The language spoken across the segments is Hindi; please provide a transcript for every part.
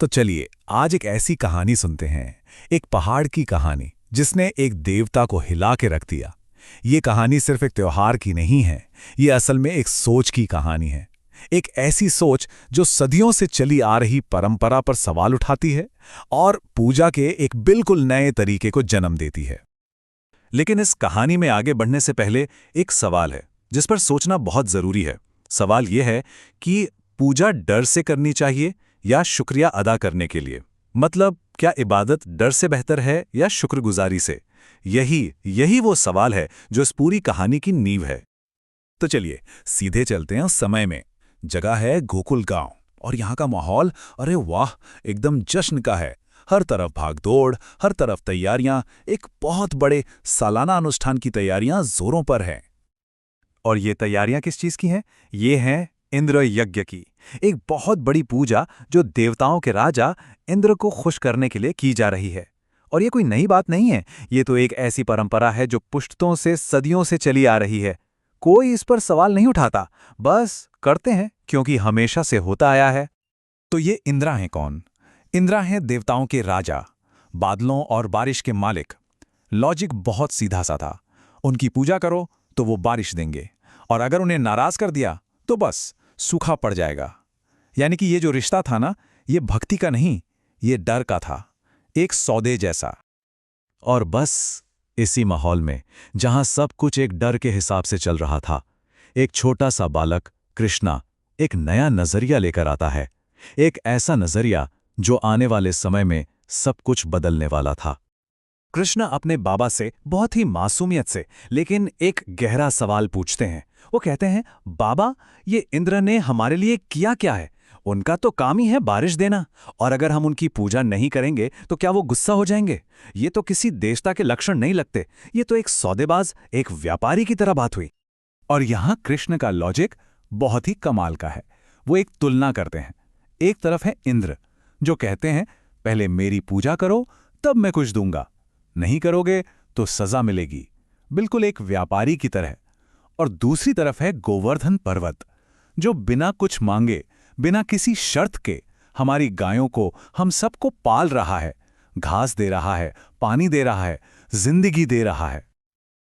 तो चलिए आज एक ऐसी कहानी सुनते हैं। एक पहाड़ की कहानी जिसने एक देवता को हिला के रख दिया। ये कहानी सिर्फ एक त्योहार की नहीं है, ये असल में एक सोच की कहानी है। एक ऐसी सोच जो सदियों से चली आ रही परंपरा पर सवाल उठाती है और पूजा के एक बिल्कुल नए तरीके को जन्म देती है। लेकिन इस कहानी में आगे बढ़ने से पहले एक सवाल है जिस पर सोचना बहुत जरूरी है। सवाल यह है कि पूजा डर से करनी चाहिए या शुक्रिया अदा करने के लिए। मतलब क्या इबादत डर से बेहतर है या शुक्रगुजारी से? यही वो सवाल है जो इस पूरी कहानी की नींव है। तो चलिए सीधे चलते हैं उस समय में। जगह है गोकुल गांव और यहाँ का माहौल, अरे वाह, एकदम जश्न का है। हर तरफ भागदौड़, हर तरफ तैयारियां, एक बहुत बड़े सालाना अनुष्ठान की तैयारियां जोरों पर हैं। और ये तैयारियां किस चीज की हैं? ये हैं इंद्र यज्ञ की, एक बहुत बड़ी पूजा जो देवताओं के राजा इंद्र को खुश करने के लिए की जा रही है। और ये कोई नई बात नहीं है, ये तो एक ऐसी परंपरा है जो पुश्तों से सदियों से चली आ रही है। कोई इस पर सवाल नहीं उठाता, बस करते हैं क्योंकि हमेशा से होता आया है। तो ये इंद्रा हैं कौन? इंद्रा हैं देवताओं के राजा, बादलों और बारिश के मालिक। लॉजिक बहुत सीधा सा था, उनकी पूजा करो तो वो बारिश देंगे, और अगर उन्हें नाराज कर दिया तो बस सूखा पड़ जाएगा। यानी कि ये जो रिश्ता था ना, ये भक्ति का नहीं, ये डर का था, एक सौदे जैसा। और बस इसी माहौल में, जहां सब कुछ एक डर के हिसाब से चल रहा था, एक छोटा सा बालक कृष्णा एक नया नजरिया लेकर आता है। एक ऐसा नजरिया जो आने वाले समय में सब कुछ बदलने वाला था। कृष्ण अपने बाबा से बहुत ही मासूमियत से लेकिन एक गहरा सवाल पूछते हैं। वो कहते हैं, बाबा, ये इंद्र ने हमारे लिए किया क्या है? उनका तो काम ही है बारिश देना, और अगर हम उनकी पूजा नहीं करेंगे तो क्या वो गुस्सा हो जाएंगे? ये तो किसी देवता के लक्षण नहीं लगते, ये तो एक सौदेबाज, एक व्यापारी की तरह बात हुई। और यहां कृष्ण का लॉजिक बहुत ही कमाल का है। वो एक तुलना करते हैं। एक तरफ है इंद्र जो कहते हैं, पहले मेरी पूजा करो तब मैं कुछ दूंगा, नहीं करोगे तो सजा मिलेगी, बिल्कुल एक व्यापारी की तरह। और दूसरी तरफ है गोवर्धन पर्वत जो बिना कुछ मांगे, बिना किसी शर्त के हमारी गायों को, हम सबको पाल रहा है, घास दे रहा है, पानी दे रहा है, जिंदगी दे रहा है।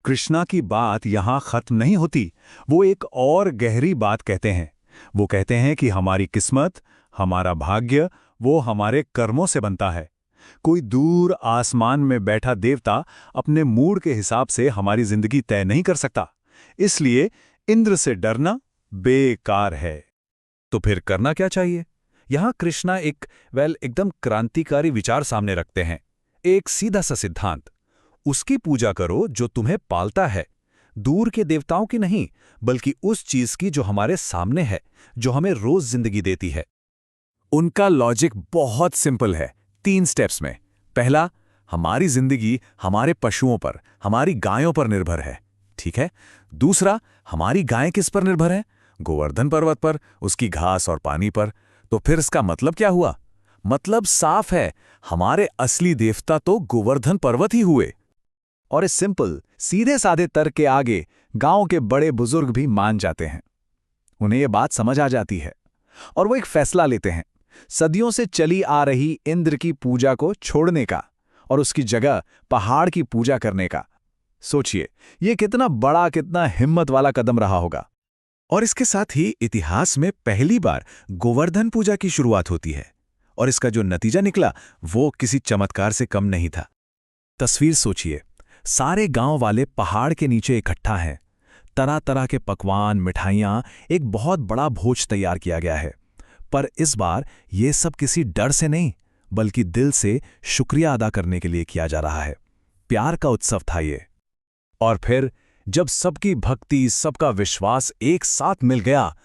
कृष्णा की बात यहां खत्म नहीं होती, वो एक और गहरी बात कहते हैं। वो कहते हैं कि हमारी किस्मत, हमारा भाग्य, वो हमारे कर्मों से बनता है। कोई दूर आसमान में बैठा देवता अपने मूड के हिसाब से हमारी जिंदगी तय नहीं कर सकता। इसलिए इंद्र से डरना बेकार है। तो फिर करना क्या चाहिए? यहां कृष्णा एकदम क्रांतिकारी विचार सामने रखते हैं। एक सीधा सा सिद्धांत, उसकी पूजा करो जो तुम्हें पालता है, दूर के देवताओं की नहीं, बल्कि उस चीज की जो हमारे सामने है, जो हमें रोज जिंदगी देती है। उनका लॉजिक बहुत सिंपल है, 3 स्टेप्स में। पहला, हमारी जिंदगी हमारे पशुओं पर, हमारी गायों पर निर्भर है, ठीक है। दूसरा, हमारी गायें किस पर निर्भर हैं? गोवर्धन पर्वत पर, उसकी घास और पानी पर। तो फिर इसका मतलब क्या हुआ? मतलब साफ है, हमारे असली देवता तो गोवर्धन पर्वत ही हुए। और इस सिंपल सीधे साधे तर्क के आगे गांव के बड़े बुजुर्ग भी मान जाते हैं। उन्हें यह बात समझ आ जाती है और वो एक फैसला लेते हैं, सदियों से चली आ रही इंद्र की पूजा को छोड़ने का और उसकी जगह पहाड़ की पूजा करने का। सोचिए, ये कितना बड़ा, कितना हिम्मत वाला कदम रहा होगा। और इसके साथ ही इतिहास में पहली बार गोवर्धन पूजा की शुरुआत होती है, और इसका जो नतीजा निकला वो किसी चमत्कार से कम नहीं था। तस्वीर सोचिए, सारे गांव वाले पहाड़ के नीचे इकट्ठा हैं, तरह तरह के पकवान, मिठाइयां, एक बहुत बड़ा भोज तैयार किया गया है। पर इस बार ये सब किसी डर से नहीं, बल्कि दिल से शुक्रिया अदा करने के लिए किया जा रहा है। प्यार का उत्सव था ये। और फिर जब सबकी भक्ति, सबका विश्वास एक साथ मिल गया,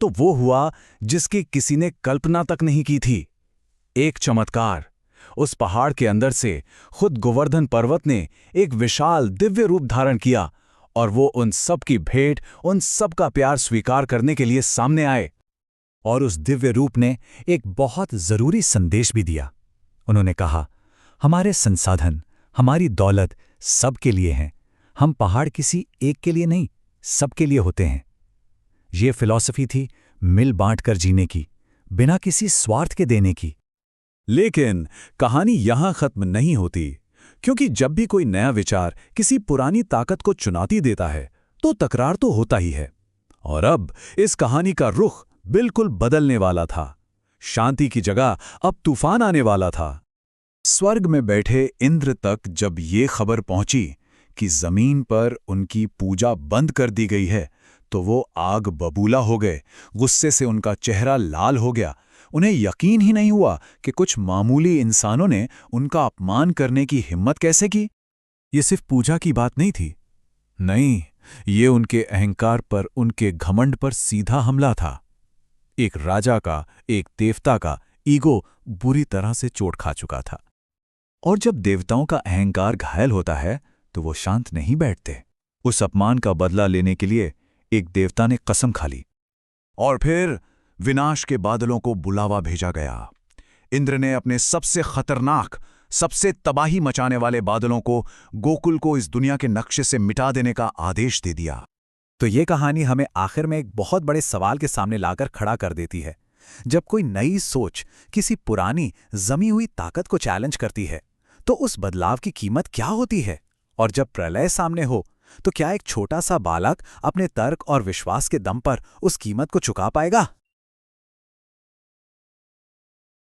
तो वो हुआ जिसकी किसी ने कल्पना तक नहीं की थी। एक चमत्कार, उस पहाड़ के अंदर से खुद गोवर्धन पर्वत ने एक विशाल दिव्य रूप धारण किया, और वो उन सब की भेंट, उन सब का प्यार स्वीकार करने के लिए सामने आए। और उस दिव्य रूप ने एक बहुत जरूरी संदेश भी दिया। उन्होंने कहा, हमारे संसाधन, हमारी दौलत सबके लिए हैं, हम पहाड़ किसी एक के लिए नहीं, सबके लिए होते हैं। ये फिलॉसफी थी मिल बांट कर जीने की, बिना किसी स्वार्थ के देने की। लेकिन कहानी यहां खत्म नहीं होती, क्योंकि जब भी कोई नया विचार किसी पुरानी ताकत को चुनौती देता है तो तकरार तो होता ही है। और अब इस कहानी का रुख बिल्कुल बदलने वाला था। शांति की जगह अब तूफान आने वाला था। स्वर्ग में बैठे इंद्र तक जब ये खबर पहुंची कि जमीन पर उनकी पूजा बंद कर दी गई है, तो वो आग बबूला हो गए। गुस्से से उनका चेहरा लाल हो गया। उन्हें यकीन ही नहीं हुआ कि कुछ मामूली इंसानों ने उनका अपमान करने की हिम्मत कैसे की। ये सिर्फ पूजा की बात नहीं थी। नहीं, ये उनके अहंकार पर, उनके घमंड पर सीधा हमला था। एक राजा का, एक देवता का ईगो बुरी तरह से चोट खा चुका था। और जब देवताओं का अहंकार घायल होता है तो वो शांत नहीं बैठते। उस अपमान का बदला लेने के लिए एक देवता ने कसम खा ली। और फिर विनाश के बादलों को बुलावा भेजा गया। इंद्र ने अपने सबसे खतरनाक, सबसे तबाही मचाने वाले बादलों को, गोकुल को इस दुनिया के नक्शे से मिटा देने का आदेश दे दिया। तो ये कहानी हमें आखिर में एक बहुत बड़े सवाल के सामने लाकर खड़ा कर देती है। जब कोई नई सोच किसी पुरानी जमी हुई ताकत को चैलेंज करती है, तो उस बदलाव की कीमत क्या होती है? और जब प्रलय सामने हो, तो क्या एक छोटा सा बालक अपने तर्क और विश्वास के दम पर उस कीमत को चुका पाएगा?